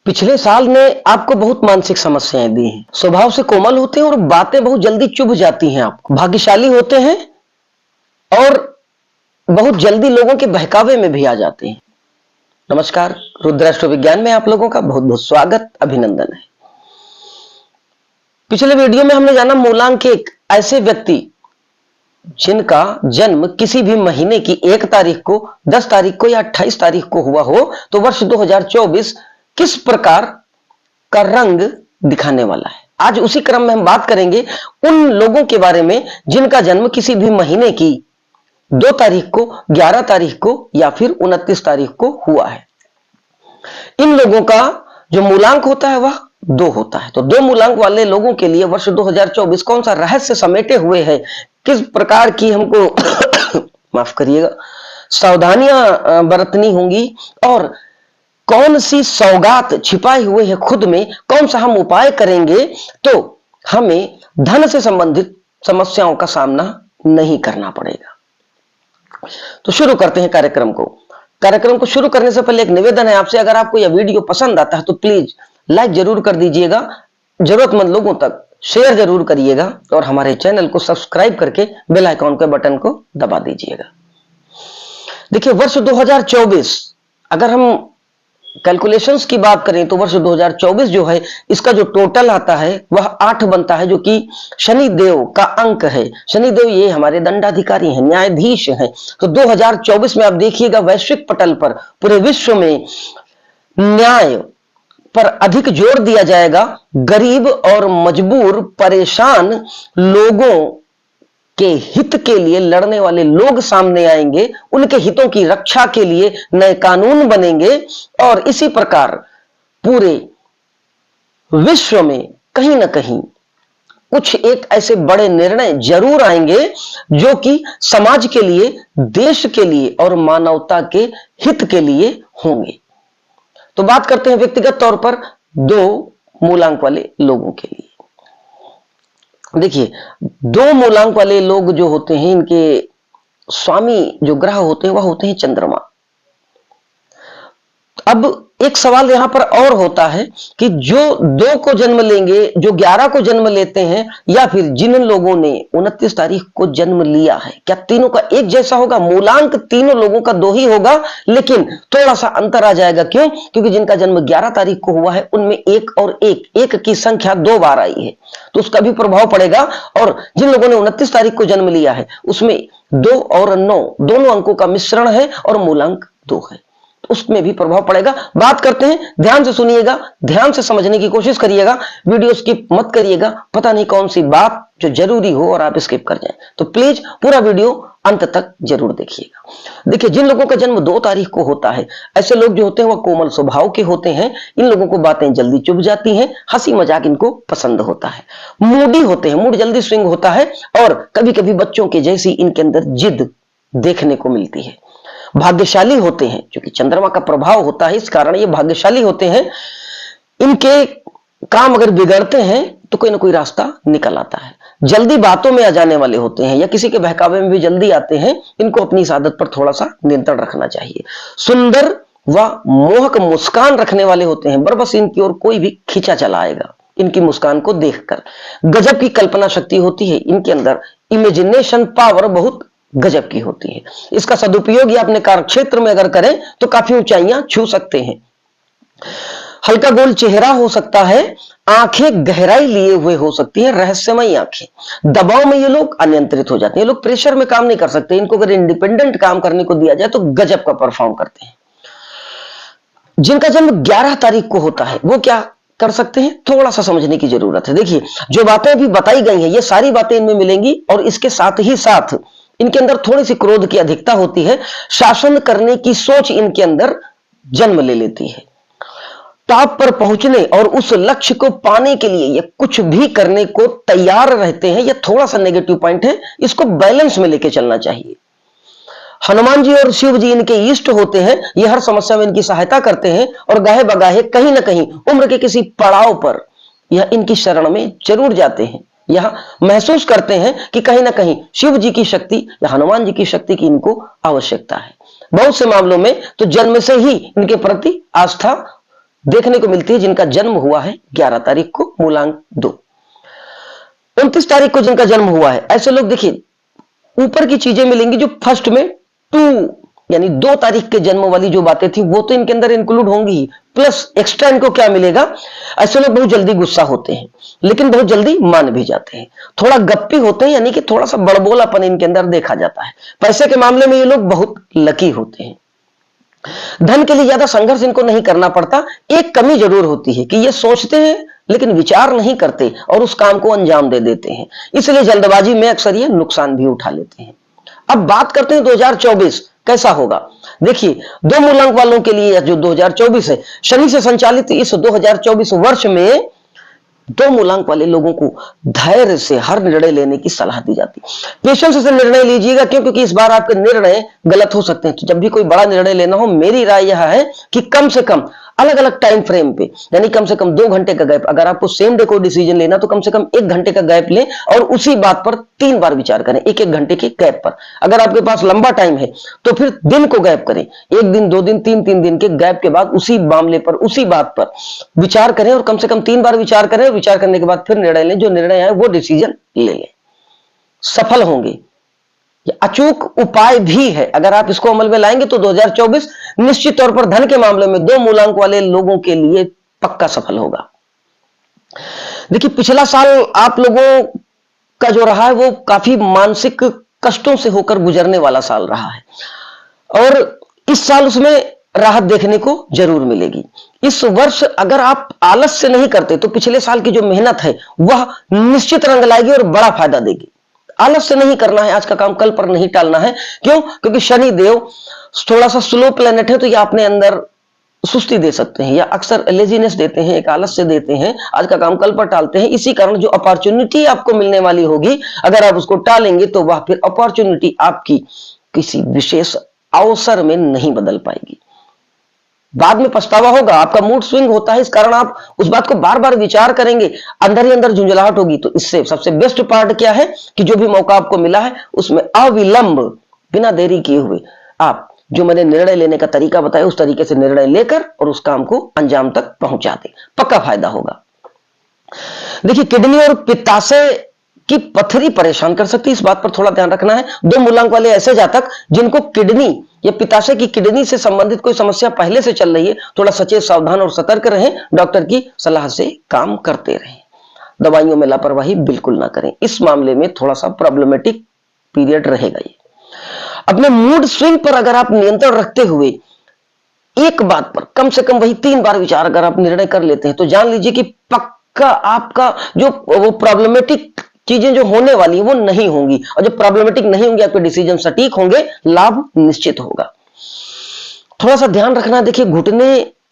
पिछले साल ने आपको बहुत मानसिक समस्याएं दी हैं। स्वभाव से कोमल होते हैं और बातें बहुत जल्दी चुभ जाती हैं। आपको भाग्यशाली होते हैं और बहुत जल्दी लोगों के बहकावे में भी आ जाते हैं। नमस्कार, रुद्राष्ट्र विज्ञान में आप लोगों का बहुत बहुत स्वागत, अभिनंदन है। पिछले वीडियो में हमने जाना मूलांक एक ऐसे व्यक्ति जिनका जन्म किसी भी महीने की 1 तारीख को, 10 तारीख को या 28 तारीख को हुआ हो तो वर्ष 2024 किस प्रकार का रंग दिखाने वाला है। आज उसी क्रम में हम बात करेंगे उन लोगों के बारे में जिनका जन्म किसी भी महीने की 2 तारीख को, 11 तारीख को या फिर 29 तारीख को हुआ है। इन लोगों का जो मूलांक होता है वह 2 होता है। तो 2 मूलांक वाले लोगों के लिए वर्ष 2024 कौन सा रहस्य समेटे हुए है, किस प्रकार की हमको माफ करिएगा सावधानियां बरतनी होंगी और कौन सी सौगात छिपाए हुए है खुद में, कौन सा हम उपाय करेंगे तो हमें धन से संबंधित समस्याओं का सामना नहीं करना पड़ेगा। तो शुरू करते हैं कार्यक्रम को शुरू करने से पहले एक निवेदन है आपसे, अगर आपको यह वीडियो पसंद आता है तो प्लीज लाइक जरूर कर दीजिएगा, जरूरतमंद लोगों तक शेयर जरूर करिएगा और हमारे चैनल को सब्सक्राइब करके बेल आइकॉन के बटन को दबा दीजिएगा। देखिए, वर्ष 2024 अगर हम कैलकुलेशंस की बात करें तो वर्ष 2024 जो है इसका जो टोटल आता है वह 8 बनता है, जो कि शनि देव का अंक है। शनि देव ये हमारे दंडाधिकारी हैं, न्यायाधीश हैं। तो 2024 में आप देखिएगा वैश्विक पटल पर पूरे विश्व में न्याय पर अधिक जोर दिया जाएगा। गरीब और मजबूर परेशान लोगों के हित के लिए लड़ने वाले लोग सामने आएंगे, उनके हितों की रक्षा के लिए नए कानून बनेंगे और इसी प्रकार पूरे विश्व में कहीं ना कहीं कुछ एक ऐसे बड़े निर्णय जरूर आएंगे जो कि समाज के लिए, देश के लिए और मानवता के हित के लिए होंगे। तो बात करते हैं व्यक्तिगत तौर पर 2 मूलांक वाले लोगों के लिए। देखिए, 2 मूलांक वाले लोग जो होते हैं इनके स्वामी जो ग्रह होते हैं वह होते हैं चंद्रमा। अब एक सवाल यहां पर और होता है कि जो 2 को जन्म लेंगे, जो 11 को जन्म लेते हैं या फिर जिन लोगों ने 29 तारीख को जन्म लिया है, क्या तीनों का एक जैसा होगा? मूलांक तीनों लोगों का 2 ही होगा, लेकिन थोड़ा सा अंतर आ जाएगा। क्यों? क्योंकि जिनका जन्म 11 तारीख को हुआ है उनमें 1 और 1 की संख्या 2 बार आई है, तो उसका भी प्रभाव पड़ेगा। और जिन लोगों ने 29 तारीख को जन्म लिया है उसमें 2 और 9 दोनों अंकों का मिश्रण है और मूलांक 2 है, उसमें भी प्रभाव पड़ेगा। बात करते हैं, ध्यान से सुनिएगा, ध्यान से समझने की कोशिश करिएगा, वीडियो स्किप मत करिएगा। पता नहीं कौन सी बात जो जरूरी हो और आप स्किप कर जाएं, तो प्लीज पूरा वीडियो अंत तक जरूर देखिएगा। देखिए, जिन लोगों का जन्म 2 तारीख को होता है, ऐसे लोग जो होते हैं वह कोमल स्वभाव के होते हैं। इन लोगों को बातें जल्दी चुभ जाती हैं, हंसी मजाक इनको पसंद होता है, मूडी होते हैं, मूड जल्दी स्विंग होता है और कभी कभी बच्चों के जैसी इनके अंदर जिद देखने को मिलती है। भाग्यशाली होते हैं, क्योंकि चंद्रमा का प्रभाव होता है, इस कारण ये भाग्यशाली होते हैं। इनके काम अगर बिगड़ते हैं तो कोई ना कोई रास्ता निकल आता है। जल्दी बातों में आ जाने वाले होते हैं या किसी के बहकावे में भी जल्दी आते हैं। इनको अपनी इस आदत पर थोड़ा सा नियंत्रण रखना चाहिए। सुंदर व मोहक मुस्कान रखने वाले होते हैं, बस इनकी ओर कोई भी खींचा चला आएगा इनकी मुस्कान को देखकर। गजब की कल्पना शक्ति होती है इनके अंदर, इमेजिनेशन पावर बहुत गजब की होती है। इसका सदुपयोग या अपने कार्य क्षेत्र में अगर करें तो काफी ऊंचाइयां छू सकते हैं। हल्का गोल चेहरा हो सकता है, आंखें गहराई लिए हुए हो सकती है, रहस्यमयी आंखें। दबाव में ये लोग अनियंत्रित हो जाते हैं, ये लोग प्रेशर में काम नहीं कर सकते। इनको अगर इंडिपेंडेंट काम करने को दिया जाए तो गजब का परफॉर्म करते हैं। जिनका जन्म 11 तारीख को होता है वो क्या कर सकते हैं, थोड़ा सा समझने की जरूरत है। देखिए, जो बातें अभी बताई गई हैं ये सारी बातें इनमें मिलेंगी और इसके साथ ही साथ इनके अंदर थोड़ी सी क्रोध की अधिकता होती है। शासन करने की सोच इनके अंदर जन्म ले लेती है। टॉप पर पहुंचने और उस लक्ष्य को पाने के लिए ये कुछ भी करने को तैयार रहते हैं। ये थोड़ा सा नेगेटिव पॉइंट है, इसको बैलेंस में लेके चलना चाहिए। हनुमान जी और शिव जी इनके इष्ट होते हैं, ये हर समस्या में इनकी सहायता करते हैं और गाहे बगाहे कहीं ना कहीं उम्र के किसी पड़ाव पर यह इनकी शरण में जरूर जाते हैं। यह महसूस करते हैं कि कहीं ना कहीं शिव जी की शक्ति या हनुमान जी की शक्ति की इनको आवश्यकता है। बहुत से मामलों में तो जन्म से ही इनके प्रति आस्था देखने को मिलती है जिनका जन्म हुआ है 11 तारीख को, मूलांक 2। 29 तारीख को जिनका जन्म हुआ है, ऐसे लोग देखिए ऊपर की चीजें मिलेंगी जो फर्स्ट में 2 यानी 2 तारीख के जन्म वाली जो बातें थी वो तो इनके अंदर इंक्लूड होंगी ही, प्लस एक्स्ट्रा इनको क्या मिलेगा, ऐसे लोग बहुत जल्दी गुस्सा होते हैं लेकिन बहुत जल्दी मान भी जाते हैं, थोड़ा गप्पी होते हैं यानी कि थोड़ा सा बड़बोलापन इनके अंदर देखा जाता है। पैसे के मामले में ये लोग बहुत लकी होते हैं। धन के लिए ज्यादा संघर्ष इनको नहीं करना पड़ता। एक कमी जरूर होती है कि ये सोचते हैं लेकिन विचार नहीं करते और उस काम को अंजाम दे देते हैं, इसलिए जल्दबाजी में अक्सर ये नुकसान भी उठा लेते हैं। अब बात करते हैं 2024 कैसा होगा। देखिए 2 मूलांक वालों के लिए जो 2024 है, शनि से संचालित इस 2024 वर्ष में 2 मूलांक वाले लोगों को धैर्य से हर निर्णय लेने की सलाह दी जाती है। पेशेंस से निर्णय लीजिएगा, क्यों? क्योंकि इस बार आपके निर्णय गलत हो सकते हैं। तो जब भी कोई बड़ा निर्णय लेना हो, मेरी राय यह है कि कम से कम अलग अलग टाइम फ्रेम पे, यानी कम से कम 2 घंटे का गैप, अगर आपको सेम डे कोई डिसीजन लेना तो कम से कम 1 घंटे का गैप लें और उसी बात पर 3 बार विचार करें, 1-1 घंटे के गैप पर। अगर आपके पास लंबा टाइम है तो फिर दिन को गैप करें, 1 दिन 2 दिन 3-3 दिन के गैप के बाद उसी मामले पर, उसी बात पर विचार करें और कम से कम 3 बार विचार करें और विचार करने के बाद फिर निर्णय लें। जो निर्णय है वो डिसीजन ले लें, सफल होंगे। अचूक उपाय भी है, अगर आप इसको अमल में लाएंगे तो 2024 निश्चित तौर पर धन के मामले में 2 मूलांक वाले लोगों के लिए पक्का सफल होगा। देखिए पिछला साल आप लोगों का जो रहा है वो काफी मानसिक कष्टों से होकर गुजरने वाला साल रहा है और इस साल उसमें राहत देखने को जरूर मिलेगी। इस वर्ष अगर आप आलस से नहीं करते तो पिछले साल की जो मेहनत है वह निश्चित रंग लाएगी और बड़ा फायदा देगी। आलस से नहीं करना है, आज का काम कल पर नहीं टालना है। क्यों? क्योंकि शनि देव थोड़ा सा स्लो प्लेनेट है, तो ये अपने अंदर सुस्ती दे सकते हैं या अक्सर लेजीनेस देते हैं, एक आलस से देते हैं, आज का काम कल पर टालते हैं। इसी कारण जो अपॉर्चुनिटी आपको मिलने वाली होगी, अगर आप उसको टालेंगे तो वह फिर अपॉर्चुनिटी आपकी किसी विशेष अवसर में नहीं बदल पाएगी, बाद में पछतावा होगा। आपका मूड स्विंग होता है, इस कारण आप उस बात को बार बार विचार करेंगे, अंदर ही अंदर झुंझलाहट होगी। तो इससे सबसे बेस्ट पार्ट क्या है कि जो भी मौका आपको मिला है उसमें अविलंब, बिना देरी किए हुए आप जो मैंने निर्णय लेने का तरीका बताया उस तरीके से निर्णय लेकर और उस काम को अंजाम तक पहुंचा दे, पक्का फायदा होगा। देखिए किडनी और पित्ताशय की पथरी परेशान कर सकती है, इस बात पर थोड़ा ध्यान रखना है। 2 मूलांक वाले ऐसे जातक जिनको किडनी या पित्ताशय की किडनी से संबंधित कोई समस्या पहले से चल रही है, थोड़ा सचेत, सावधान और सतर्क रहें, डॉक्टर की सलाह से काम करते रहें, दवाइयों में लापरवाही बिल्कुल ना करें। इस मामले में थोड़ा सा प्रॉब्लमेटिक पीरियड रहेगा। ये अपने मूड स्विंग पर अगर आप नियंत्रण रखते हुए एक बात पर कम से कम वही 3 बार विचार अगर आप निर्णय कर लेते हैं तो जान लीजिए कि पक्का आपका जो वो प्रॉब्लमेटिक चीजें जो होने वाली वो नहीं होंगी, और जब प्रॉब्लमेटिक नहीं होंगी आपके डिसीजन सटीक होंगे, लाभ निश्चित होगा। थोड़ा सा ध्यान रखना, देखिए घुटने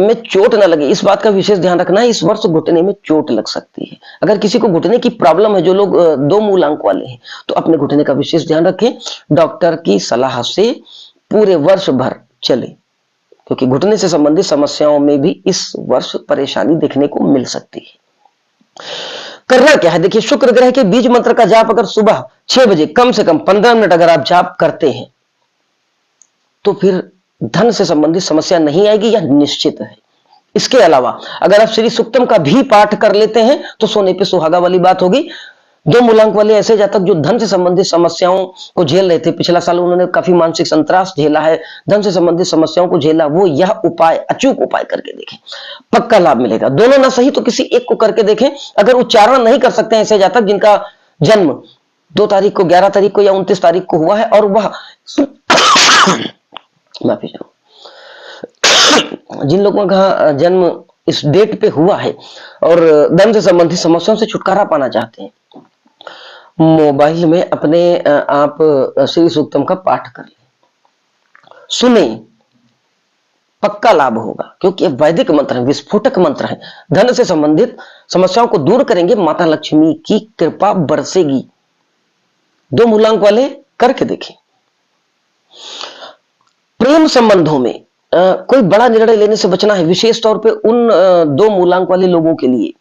में चोट ना लगे, इस बात का विशेष ध्यान रखना है। इस वर्ष घुटने में चोट लग सकती है। अगर किसी को घुटने की प्रॉब्लम है, जो लोग 2 मूलांक वाले हैं, तो अपने घुटने का विशेष ध्यान रखें, डॉक्टर की सलाह से पूरे वर्ष भर चले, क्योंकि घुटने से संबंधित समस्याओं में भी इस वर्ष परेशानी देखने को मिल सकती है। करना क्या है, देखिए शुक्र ग्रह के बीज मंत्र का जाप अगर सुबह 6 बजे कम से कम 15 मिनट अगर आप जाप करते हैं तो फिर धन से संबंधित समस्या नहीं आएगी, यह निश्चित है। इसके अलावा अगर आप श्री सूक्तम का भी पाठ कर लेते हैं तो सोने पे सुहागा वाली बात होगी। 2 मूलांक वाले ऐसे जातक जो धन से संबंधित समस्याओं को झेल रहे थे, पिछला साल उन्होंने काफी मानसिक संतरास झेला है, धन से संबंधित समस्याओं को झेला, वो यह उपाय, अचूक उपाय करके देखें, पक्का लाभ मिलेगा। दोनों ना सही तो किसी एक को करके देखें। अगर उच्चारण नहीं कर सकते हैं ऐसे जातक जिनका जन्म 2 तारीख को, 11 तारीख को या 29 तारीख को हुआ है और वह माफी चाहूं, जिन लोगों का जन्म इस डेट पे हुआ है और धन से संबंधित समस्याओं से छुटकारा पाना चाहते हैं, मोबाइल में अपने आप श्री सूक्तम का पाठ कर लें, सुने, पक्का लाभ होगा, क्योंकि ये वैदिक मंत्र है, विस्फोटक मंत्र है। धन से संबंधित समस्याओं को दूर करेंगे, माता लक्ष्मी की कृपा बरसेगी। 2 मूलांक वाले करके देखें। प्रेम संबंधों में कोई बड़ा निर्णय लेने से बचना है, विशेष तौर पे उन 2 मूलांक वाले लोगों के लिए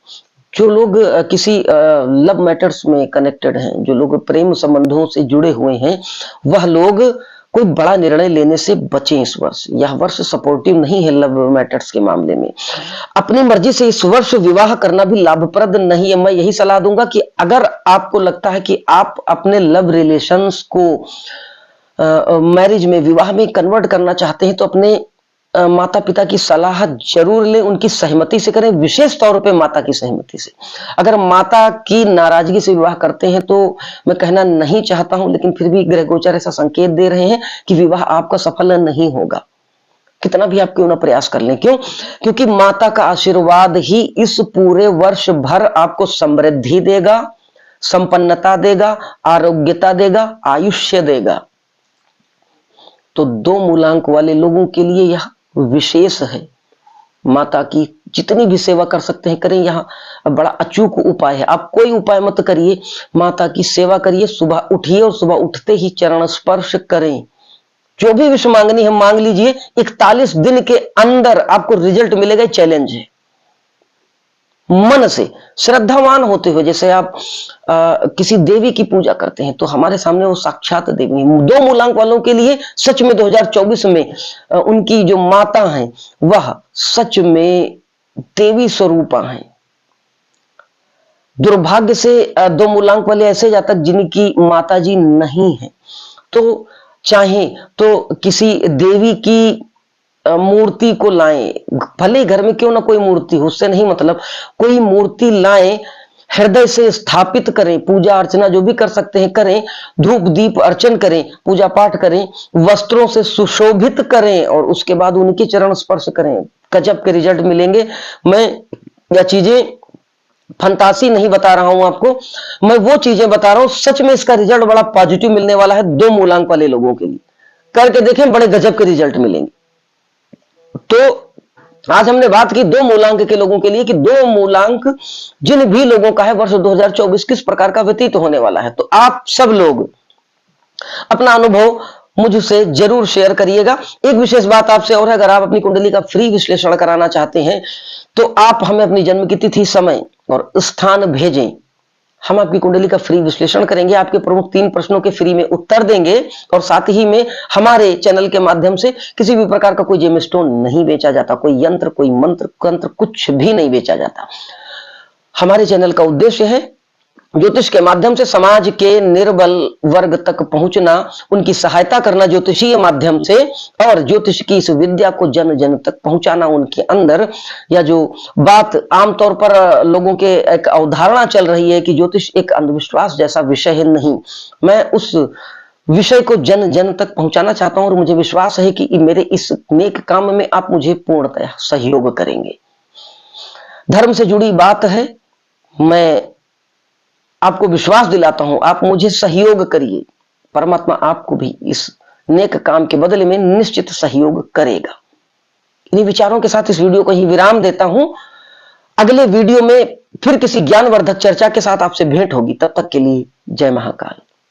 जो लोग किसी लव मैटर्स में कनेक्टेड हैं, जो लोग प्रेम संबंधों से जुड़े हुए हैं, वह लोग कोई बड़ा निर्णय लेने से बचें इस वर्ष। यह वर्ष सपोर्टिव नहीं है लव मैटर्स के मामले में। अपनी मर्जी से इस वर्ष विवाह करना भी लाभप्रद नहीं है। मैं यही सलाह दूंगा कि अगर आपको लगता है कि आप अपने लव रिलेशंस को मैरिज में, विवाह में कन्वर्ट करना चाहते हैं, तो अपने माता पिता की सलाह जरूर लें, उनकी सहमति से करें, विशेष तौर पे माता की सहमति से। अगर माता की नाराजगी से विवाह करते हैं तो मैं कहना नहीं चाहता हूं, लेकिन फिर भी ग्रह गोचर ऐसा संकेत दे रहे हैं कि विवाह आपका सफल नहीं होगा, कितना भी आप क्यों ना प्रयास कर लें। क्यों? क्योंकि माता का आशीर्वाद ही इस पूरे वर्ष भर आपको समृद्धि देगा, संपन्नता देगा, आरोग्यता देगा, आयुष्य देगा। तो 2 मूलांक वाले लोगों के लिए यह विशेष है। माता की जितनी भी सेवा कर सकते हैं करें। यहाँ बड़ा अचूक उपाय है। आप कोई उपाय मत करिए, माता की सेवा करिए। सुबह उठिए और सुबह उठते ही चरण स्पर्श करें। जो भी विश मांगनी है मांग लीजिए। 41 दिन के अंदर आपको रिजल्ट मिलेगा। चैलेंज है। मन से श्रद्धावान होते हुए, जैसे आप किसी देवी की पूजा करते हैं तो हमारे सामने वो साक्षात देवी है। 2 मूलांक वालों के लिए सच में 2024 में उनकी जो माता हैं वह सच में देवी स्वरूपा हैं। दुर्भाग्य से 2 मूलांक वाले ऐसे जातक जिनकी माता जी नहीं है, तो चाहे तो किसी देवी की मूर्ति को लाएं, भले घर में क्यों ना कोई मूर्ति हो, उससे नहीं मतलब, कोई मूर्ति लाएं, हृदय से स्थापित करें, पूजा अर्चना जो भी कर सकते हैं करें, धूप दीप अर्चन करें, पूजा पाठ करें, वस्त्रों से सुशोभित करें और उसके बाद उनके चरण स्पर्श करें। गजब के रिजल्ट मिलेंगे। मैं यह चीजें फंतासी नहीं बता रहा हूं आपको, मैं वो चीजें बता रहा हूं, सच में इसका रिजल्ट बड़ा पॉजिटिव मिलने वाला है 2 मूलांक वाले लोगों के लिए। करके देखें, बड़े गजब के रिजल्ट मिलेंगे। तो आज हमने बात की 2 मूलांक के लोगों के लिए कि 2 मूलांक जिन भी लोगों का है वर्ष 2024 किस प्रकार का व्यतीत होने वाला है। तो आप सब लोग अपना अनुभव मुझसे जरूर शेयर करिएगा। एक विशेष बात आपसे और है, अगर आप अपनी कुंडली का फ्री विश्लेषण कराना चाहते हैं तो आप हमें अपनी जन्म की तिथि, समय और स्थान भेजें। हम आपकी कुंडली का फ्री विश्लेषण करेंगे, आपके प्रमुख 3 प्रश्नों के फ्री में उत्तर देंगे और साथ ही में हमारे चैनल के माध्यम से किसी भी प्रकार का कोई जेमस्टोन नहीं बेचा जाता, कोई यंत्र, कोई मंत्र तंत्र कुछ भी नहीं बेचा जाता। हमारे चैनल का उद्देश्य है ज्योतिष के माध्यम से समाज के निर्बल वर्ग तक पहुंचना, उनकी सहायता करना ज्योतिषीय माध्यम से, और ज्योतिष की इस विद्या को जन जन तक पहुंचाना उनके अंदर। या जो बात आमतौर पर लोगों के एक अवधारणा चल रही है कि ज्योतिष एक अंधविश्वास जैसा विषय है, नहीं, मैं उस विषय को जन जन तक पहुंचाना चाहता हूं और मुझे विश्वास है कि मेरे इस नेक काम में आप मुझे पूर्णतः सहयोग करेंगे। धर्म से जुड़ी बात है, मैं आपको विश्वास दिलाता हूं, आप मुझे सहयोग करिए, परमात्मा आपको भी इस नेक काम के बदले में निश्चित सहयोग करेगा। इन्हीं विचारों के साथ इस वीडियो को ही विराम देता हूं। अगले वीडियो में फिर किसी ज्ञानवर्धक चर्चा के साथ आपसे भेंट होगी। तब तक के लिए जय महाकाल।